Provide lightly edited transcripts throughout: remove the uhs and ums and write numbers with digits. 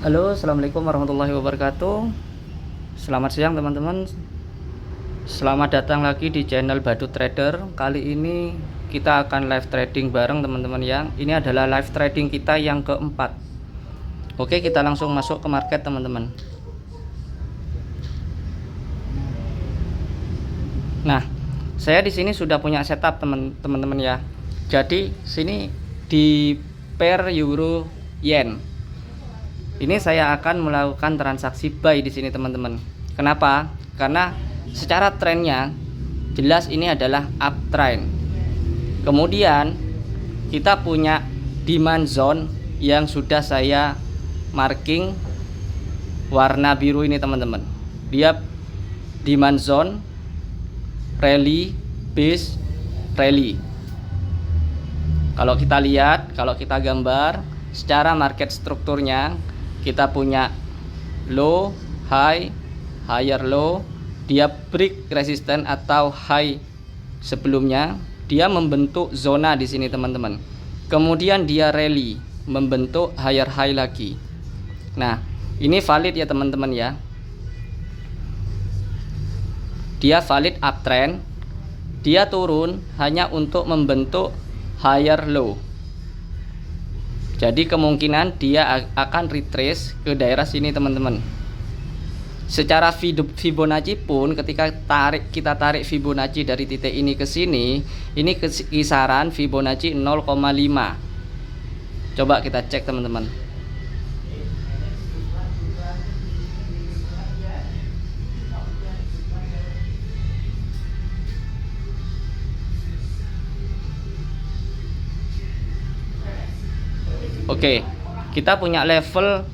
Halo, assalamualaikum warahmatullahi wabarakatuh. Selamat siang teman-teman. Selamat datang lagi di channel Badut Trader. Kali ini kita akan live trading bareng teman-teman ya. Ini adalah live trading kita yang keempat. Oke, kita langsung masuk ke market teman-teman. Nah, saya di sini sudah punya setup teman-teman ya. Jadi sini di pair euro yen. Ini saya akan melakukan transaksi buy di sini teman-teman. Kenapa? Karena secara trennya jelas ini adalah uptrend. Kemudian kita punya demand zone yang sudah saya marking warna biru ini teman-teman. Dia demand zone, rally, base, rally. Kalau kita lihat, kalau kita gambar secara market strukturnya, kita punya low, high, higher low, dia break resistance atau high sebelumnya, dia membentuk zona di sini teman-teman. Kemudian dia rally, membentuk higher high lagi. Nah, ini valid ya teman-teman ya. Dia valid uptrend. Dia turun hanya untuk membentuk higher low. Jadi kemungkinan dia akan retrace ke daerah sini teman-teman. Secara Fibonacci pun ketika kita tarik Fibonacci dari titik ini ke sini, ini kisaran Fibonacci 0,5. Coba kita cek teman-teman. Oke, kita punya level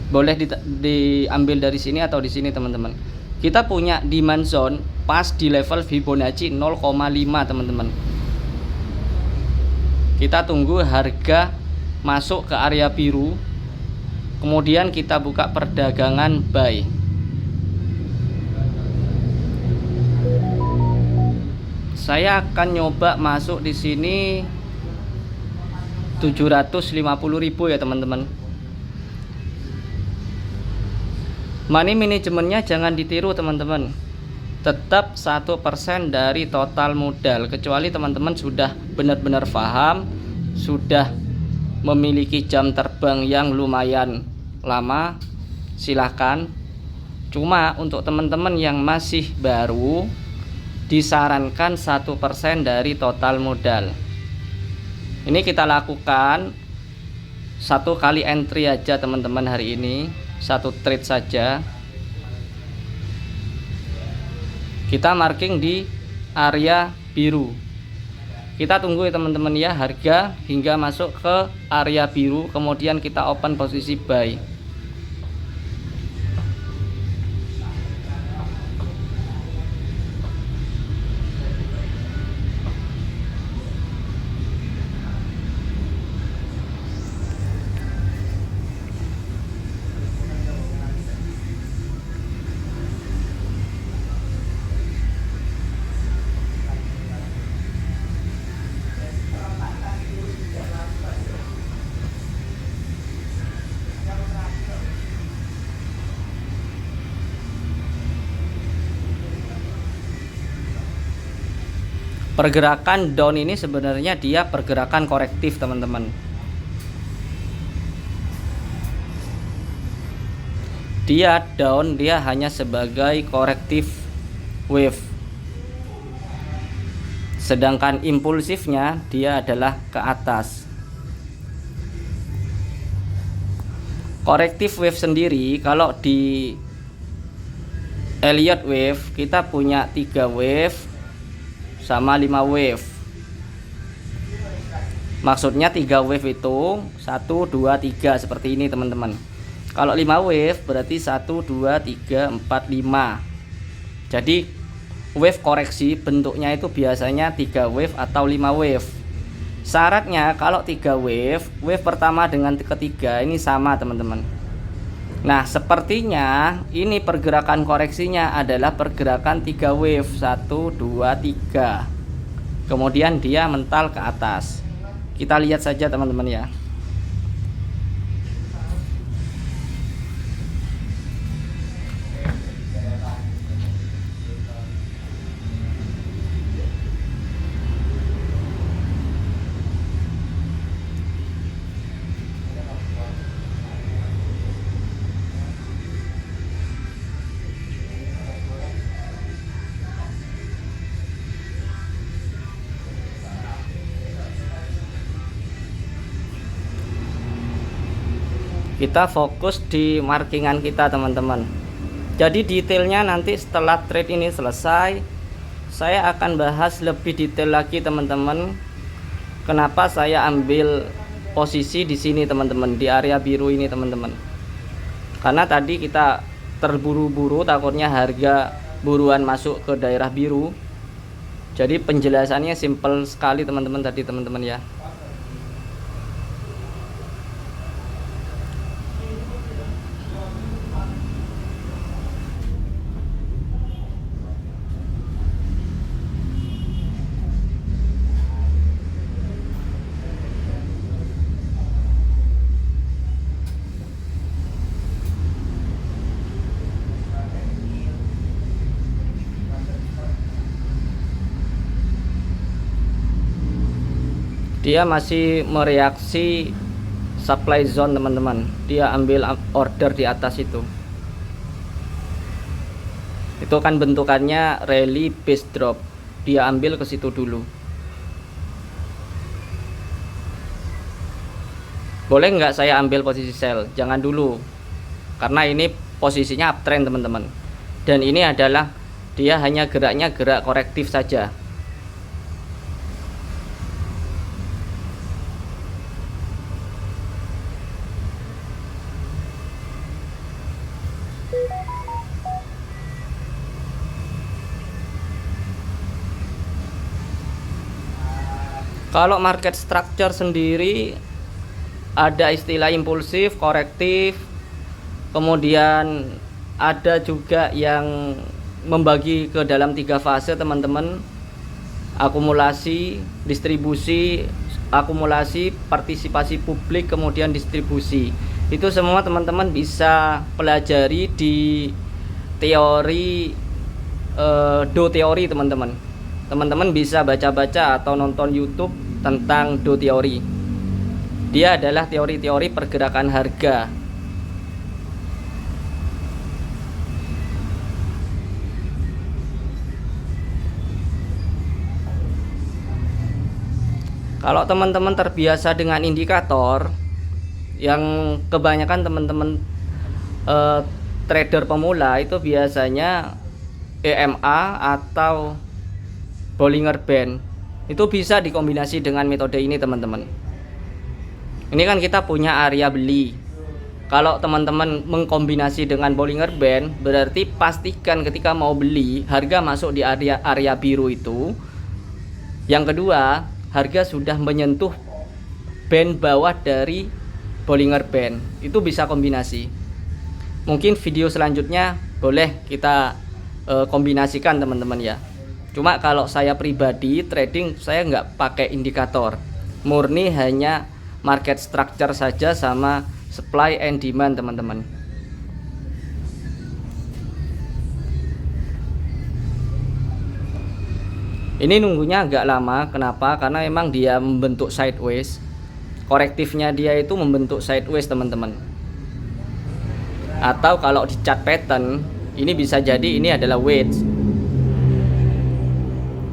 boleh diambil dari sini atau di sini teman-teman. Kita punya demand zone pas di level Fibonacci 0,5 teman-teman. Kita tunggu harga masuk ke area biru, kemudian kita buka perdagangan buy. Saya akan nyoba masuk di sini 750.000 ya teman-teman. Money manajemennya jangan ditiru teman-teman. Tetap 1% dari total modal, kecuali teman-teman sudah benar-benar paham, sudah memiliki jam terbang yang lumayan lama, silahkan. Cuma untuk teman-teman yang masih baru, disarankan 1% dari total modal. Ini kita lakukan satu kali entry aja teman-teman hari ini, satu trade saja. Kita marking di area biru. Kita tunggu ya teman-teman ya, harga hingga masuk ke area biru, kemudian kita open posisi buy. Pergerakan down ini sebenarnya dia pergerakan korektif teman-teman. Dia down, dia hanya sebagai korektif wave. Sedangkan impulsifnya dia adalah ke atas. Korektif wave sendiri kalau di Elliott wave kita punya 3 wave sama 5 wave. Maksudnya 3 wave itu 1, 2, 3 seperti ini teman-teman. Kalau 5 wave berarti 1, 2, 3, 4, 5. Jadi wave koreksi bentuknya itu biasanya 3 wave atau 5 wave. Syaratnya kalau 3 wave, wave pertama dengan ketiga ini sama teman-teman. Nah, sepertinya ini pergerakan koreksinya adalah pergerakan 3 wave, 1, 2, 3. kemudian dia mental ke atas. Kita lihat saja teman-teman ya. Kita fokus di markingan kita teman-teman. Jadi detailnya nanti setelah trade ini selesai, saya akan bahas lebih detail lagi teman-teman. Kenapa saya ambil posisi di sini teman-teman, di area biru ini teman-teman. Karena tadi kita terburu-buru, takutnya harga buruan masuk ke daerah biru. Jadi penjelasannya simple sekali teman-teman tadi teman-teman ya. Dia masih mereaksi supply zone teman-teman. Dia ambil order di atas itu. Itu kan bentukannya rally base drop. Dia ambil ke situ dulu. Boleh nggak saya ambil posisi sell? Jangan dulu, karena ini posisinya uptrend teman-teman. Dan ini adalah dia hanya geraknya gerak korektif saja. Kalau market structure sendiri ada istilah impulsif, korektif, kemudian ada juga yang membagi ke dalam 3 fase teman-teman. Akumulasi, distribusi, akumulasi, partisipasi publik, kemudian distribusi. Itu semua teman-teman bisa pelajari di teori Do teori teman-teman. Teman-teman bisa baca-baca atau nonton YouTube tentang Do teori. Dia adalah teori-teori pergerakan harga. Kalau teman-teman terbiasa dengan indikator, yang kebanyakan teman-teman trader pemula itu biasanya EMA atau Bollinger Band, itu bisa dikombinasi dengan metode ini teman-teman. Ini kan kita punya area beli. Kalau teman-teman mengkombinasi dengan Bollinger Band, berarti pastikan ketika mau beli harga masuk di area biru itu. Yang kedua, harga sudah menyentuh band bawah dari Bollinger Band. Itu bisa kombinasi. Mungkin video selanjutnya boleh kita kombinasikan teman-teman ya. Cuma kalau saya pribadi trading, saya nggak pakai indikator, murni hanya market structure saja sama supply and demand teman-teman. Ini nunggunya agak lama. Kenapa? Karena memang dia membentuk sideways. Korektifnya dia itu membentuk sideways teman-teman. Atau kalau di chart pattern, ini bisa jadi ini adalah wedge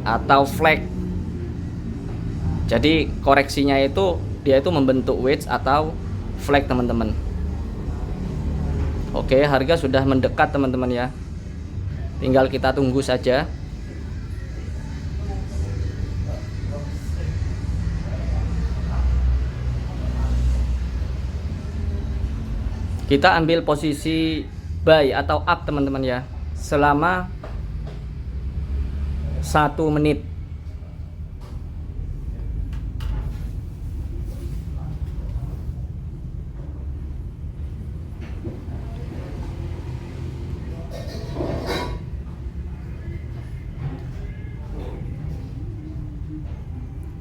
atau flag. Jadi koreksinya itu dia itu membentuk wedge atau flag teman-teman. Oke, harga sudah mendekat teman-teman ya. Tinggal kita tunggu saja. Kita ambil posisi buy atau up teman-teman ya, selama 1 menit.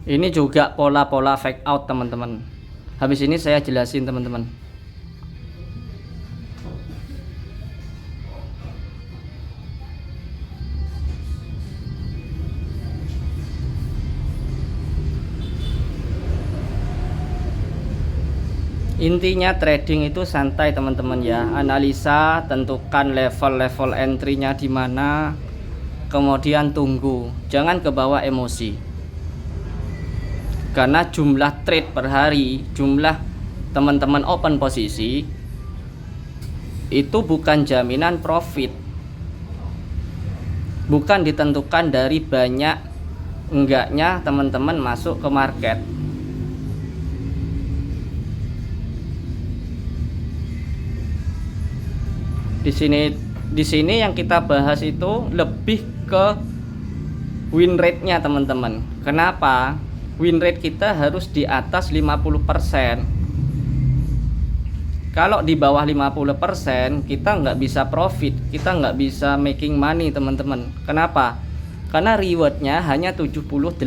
Ini juga pola-pola fake out teman-teman. Habis ini saya jelasin teman-teman. Intinya trading itu santai teman-teman ya. Analisa, tentukan level-level entry-nya di mana, kemudian tunggu. Jangan kebawa emosi. Karena jumlah trade per hari, jumlah teman-teman open posisi itu bukan jaminan profit. Bukan ditentukan dari banyak enggaknya teman-teman masuk ke market. Di sini yang kita bahas itu lebih ke win rate-nya teman-teman. Kenapa? Win rate kita harus di atas 50%. Kalau di bawah 50% kita nggak bisa profit, kita nggak bisa making money teman-teman. Kenapa? Karena rewardnya hanya 78%.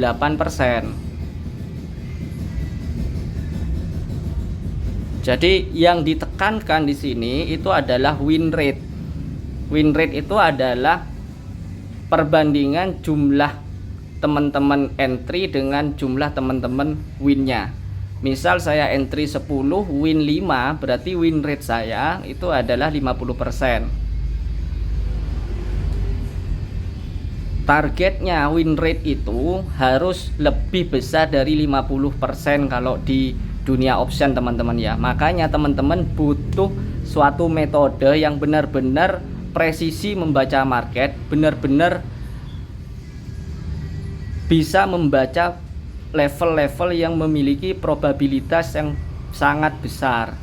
Jadi yang ditekankan di sini itu adalah win rate. Win rate itu adalah perbandingan jumlah teman-teman entry dengan jumlah teman-teman winnya. Misal saya entry 10, win 5, berarti win rate saya itu adalah 50%. Targetnya win rate itu harus lebih besar dari 50% kalau di dunia option teman-teman ya. Makanya teman-teman butuh suatu metode yang benar-benar presisi membaca market, benar-benar bisa membaca level-level yang memiliki probabilitas yang sangat besar.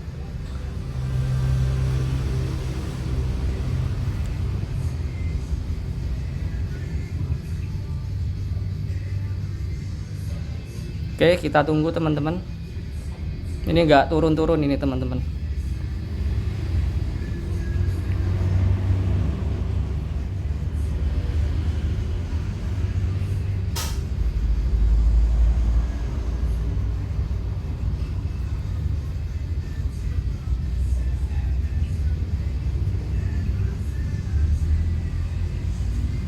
Oke, kita tunggu teman-teman. Ini enggak turun-turun ini teman-teman.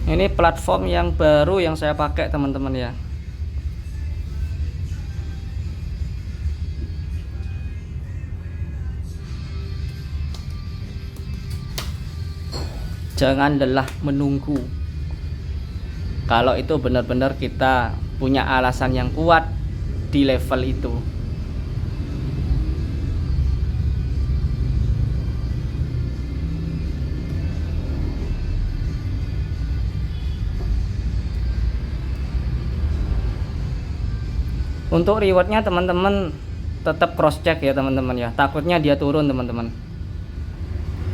Ini platform yang baru yang saya pakai teman-teman ya. Jangan lelah menunggu. Kalau itu benar-benar kita punya alasan yang kuat di level itu. Untuk rewardnya teman-teman tetap cross check ya teman-teman ya. Takutnya dia turun teman-teman.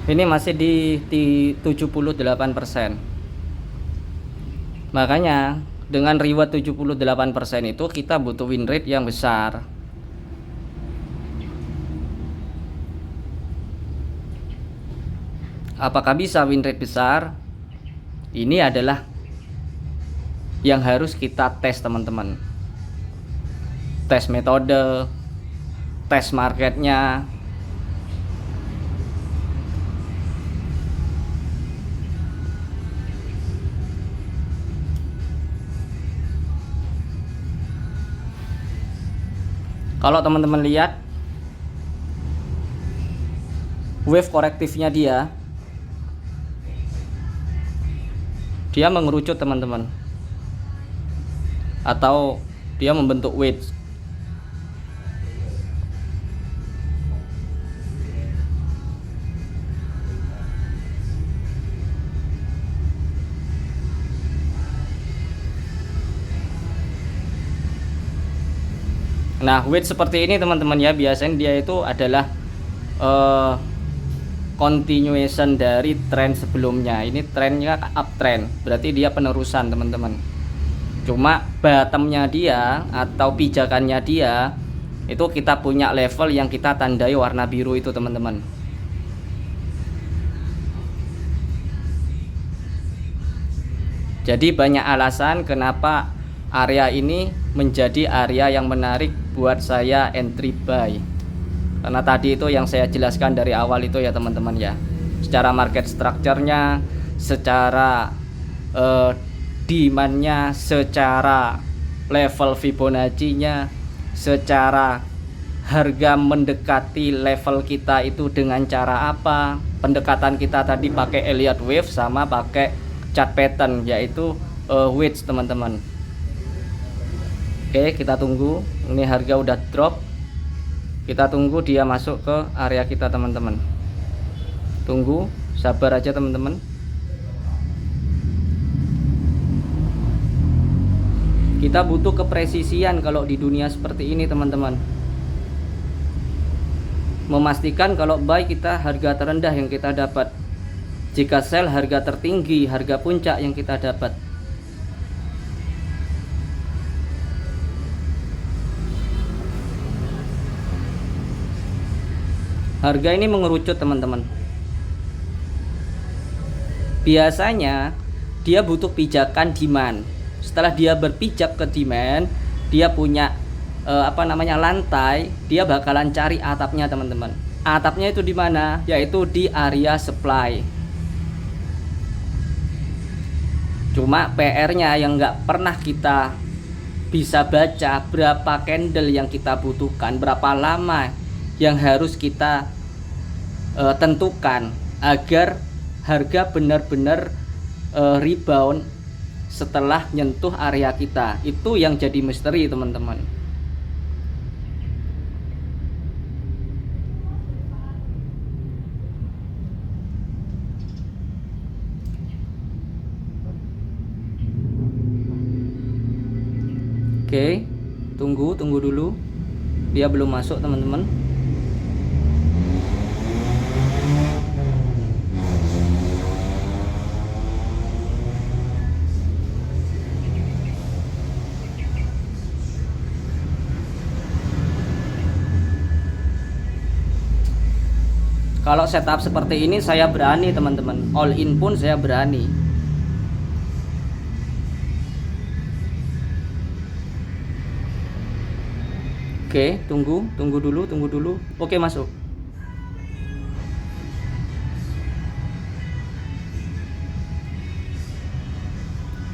Ini masih di 78%. Makanya dengan reward 78% itu kita butuh win rate yang besar. Apakah bisa win rate besar? Ini adalah yang harus kita tes teman-teman. Tes metode, tes marketnya. Kalau teman-teman lihat wave korektifnya dia mengerucut teman-teman, atau dia membentuk wedge. Nah, wedge seperti ini teman-teman ya, biasanya dia itu adalah continuation dari tren sebelumnya. Ini trennya uptrend, berarti dia penerusan teman-teman. Cuma bottomnya dia atau pijakannya dia itu kita punya level yang kita tandai warna biru itu teman-teman. Jadi banyak alasan kenapa area ini menjadi area yang menarik buat saya entry buy. Karena tadi itu yang saya jelaskan dari awal itu ya teman-teman ya, secara market structure-nya, secara demand-nya, secara level Fibonacci-nya, secara harga mendekati level kita itu dengan cara apa. Pendekatan kita tadi pakai Elliott Wave sama pakai chart pattern, yaitu wedge teman-teman. Oke, kita tunggu. Ini harga udah drop, kita tunggu dia masuk ke area kita teman-teman. Tunggu, sabar aja teman-teman. Kita butuh kepresisian kalau di dunia seperti ini teman-teman. Memastikan kalau buy kita harga terendah yang kita dapat, jika sell harga tertinggi, harga puncak yang kita dapat. Harga ini mengerucut teman-teman. Biasanya dia butuh pijakan demand. Setelah dia berpijak ke demand, dia punya lantai, dia bakalan cari atapnya teman-teman. Atapnya itu di mana? Yaitu di area supply. Cuma PR-nya yang nggak pernah kita bisa baca, berapa candle yang kita butuhkan, berapa lama yang harus kita tentukan agar harga benar-benar rebound setelah nyentuh area kita. Itu yang jadi misteri teman-teman. Oke, tunggu dulu. Dia belum masuk teman-teman. Kalau setup seperti ini saya berani teman-teman, all in pun saya berani. Oke, tunggu dulu. Oke, masuk.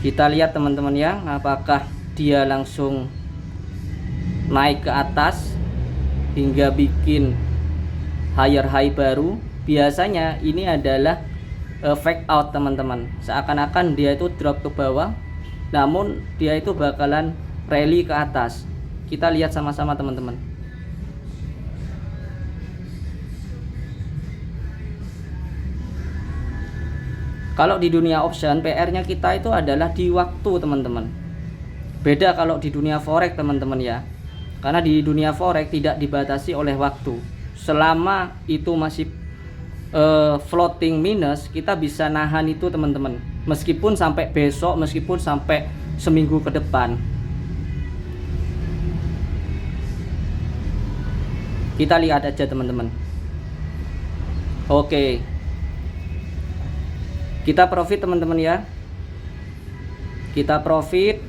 Kita lihat teman-teman ya, apakah dia langsung naik ke atas hingga bikin higher high baru. Biasanya ini adalah fake out teman-teman, seakan-akan dia itu drop ke bawah, namun dia itu bakalan rally ke atas. Kita lihat sama-sama teman-teman. Kalau di dunia option, PR-nya kita itu adalah di waktu teman-teman. Beda kalau di dunia forex teman-teman ya. Karena di dunia forex tidak dibatasi oleh waktu. Selama itu masih floating minus, kita bisa nahan itu teman-teman. Meskipun sampai besok, meskipun sampai seminggu ke depan. Kita lihat aja teman-teman. Oke, kita profit teman-teman ya. Kita profit.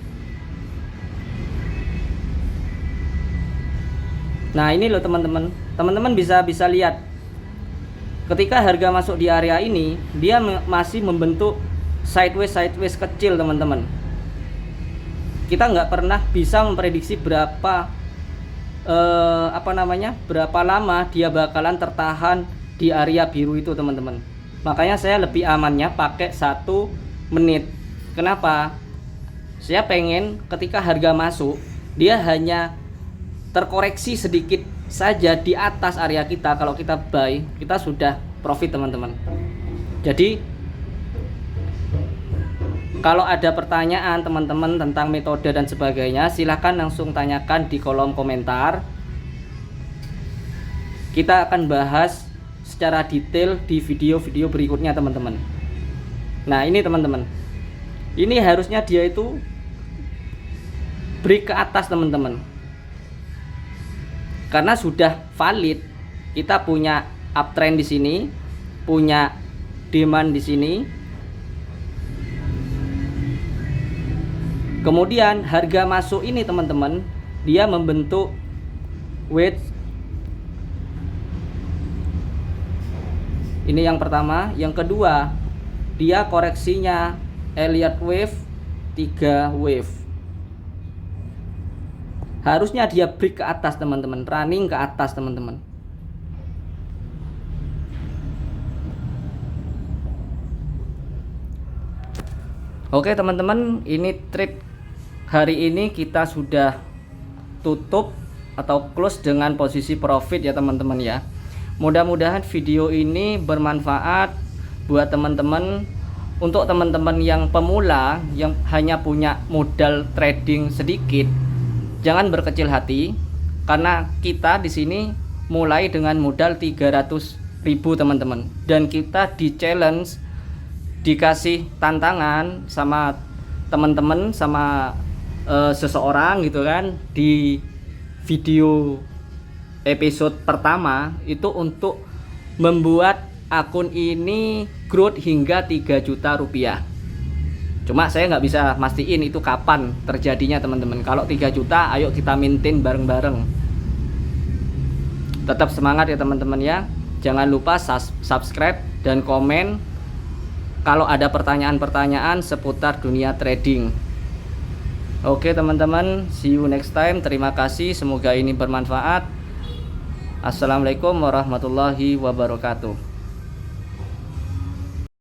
Nah ini loh teman-teman. Teman-teman bisa lihat, ketika harga masuk di area ini, dia masih membentuk sideways kecil teman-teman. Kita nggak pernah bisa memprediksi berapa berapa lama dia bakalan tertahan di area biru itu teman-teman. Makanya saya lebih amannya pakai 1 menit. Kenapa? Saya pengen ketika harga masuk, dia hanya terkoreksi sedikit saja di atas area kita. Kalau kita buy, kita sudah profit teman-teman. Jadi kalau ada pertanyaan teman-teman tentang metode dan sebagainya, silahkan langsung tanyakan di kolom komentar. Kita akan bahas secara detail di video-video berikutnya teman-teman. Nah ini teman-teman, ini harusnya dia itu break ke atas teman-teman, karena sudah valid. Kita punya uptrend di sini, punya demand di sini. Kemudian harga masuk ini teman-teman, dia membentuk wedge. Ini yang pertama. Yang kedua, dia koreksinya Elliott wave 3 wave. Harusnya dia break ke atas teman-teman, running ke atas teman-teman. Oke teman-teman, ini trade hari ini kita sudah tutup atau close dengan posisi profit ya teman-teman ya. Mudah-mudahan video ini bermanfaat buat teman-teman. Untuk teman-teman yang pemula yang hanya punya modal trading sedikit, jangan berkecil hati, karena kita di sini mulai dengan modal 300.000 teman-teman, dan kita di challenge, dikasih tantangan sama teman-teman, sama seseorang gitu kan, di video episode pertama itu untuk membuat akun ini growth hingga 3 juta rupiah. Cuma saya nggak bisa mastiin itu kapan terjadinya teman-teman. Kalau 3 juta, ayo kita maintain bareng-bareng. Tetap semangat ya teman-teman ya. Jangan lupa subscribe dan komen kalau ada pertanyaan-pertanyaan seputar dunia trading. Oke teman-teman, see you next time. Terima kasih, semoga ini bermanfaat. Assalamualaikum warahmatullahi wabarakatuh.